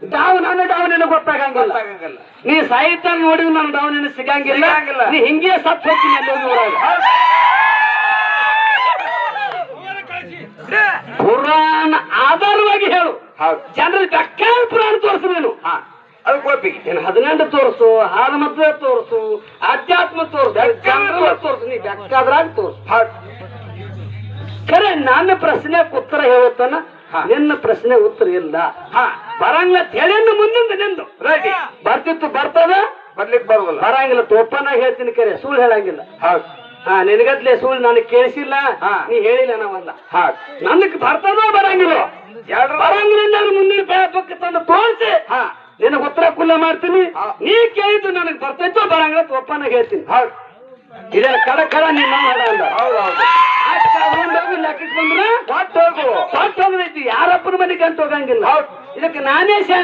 DAO ನಿನಗೆ ಗೊತ್ತಾಗಂಗಿಲ್ಲ. ನೀ ಸಾಹಿತ್ಯ ನೋಡಿದ್ರೆ ನಾನು ಡಾವ್ ನಿನಗೆ ಸಿಗಂಗಿಲ್ಲ. ನೀ ಹಿಂಗೆ ಸತ್ ಹೋಗ್ತೀನಿ ಅಲ್ಲಿ ಊರಾಗ. ಪುರಾಣ ಆಧಾರವಾಗಿ ಹೇಳು. ಜನರಿಗೆ ಬೆಕ್ಕಾದ ಪುರಾಣ ತೋರಿಸು ನೀನು. ಅದು ಗೋಪಿಗೆ ನೀನು 18 ತೋರಿಸು, ಹಾಲು ಮದ್ವೆ ತೋರಿಸು, ಅಧ್ಯಾತ್ಮ ತೋರಿಸು, ನೀ ಬೆಕ್ಕಾದ್ರಾಗ ತೋರಿಸು. ಖರೆ ನನ್ನ ಪ್ರಶ್ನೆ ಉತ್ತರ ಹೇಳುತ್ತಾನ, ನಿನ್ನ ಪ್ರಶ್ನೆ ಉತ್ತರ ಇಲ್ಲ. ಬರಂಗಿಲ್ಲ ಹೇಳಿಂದ ಮುಂದಿಂದ ನಿಂದು ರೆಡಿ ಬರ್ತಿತ್ತು, ಬರ್ತದ ಬರ್ಲಿಕ್ಕೆ ಬರುವಲ್ಲ, ಬರಂಗಿಲ್ಲ. ತೋಪನಾಗ ಹೇಳ್ತೀನಿ, ಕರೆ ಸುಳ್ಳು ಹೇಳಂಗಿಲ್ಲ. ನಿನಗತ್ಲೆ ಸುಳ್ಳು ನನಗೆ ಕೇಳಿಸಿಲ್ಲ, ನೀ ಹೇಳಿಲ್ಲ ನಾವಲ್ಲ. ನನಗ್ ಬರ್ತದ ಬರಂಗಿಲ್ಲ, ಬರಂಗಿಲ್ಲ. ಮುಂದಿನ ಪಕ್ಕ ತಂದು ತೋರಿಸಿ ನಿನಗೆ ಉತ್ತರ ಕುಲ್ಲ ಮಾಡ್ತೀನಿ. ನೀ ಕೇಳಿದ್ದು ನನಗೆ ಬರ್ತೈತೋ ಬರಂಗಿಲ್ಲ, ತೋಪನಾಗ ಹೇಳ್ತೀನಿ. ಇದೇ ಕಡ ನೀನು ಹೇಳಲ್ಲ. ಲೆಕ್ಕಕ್ಕೆ ಬಂದ್ರೆ ಹೋಗೈತಿ. ಯಾರಪ್ಪನ ಮನೆಗೆ ಅಂತ ಹೋಗಂಗಿಲ್ಲ. ಇದಕ್ಕೆ ನಾನೇ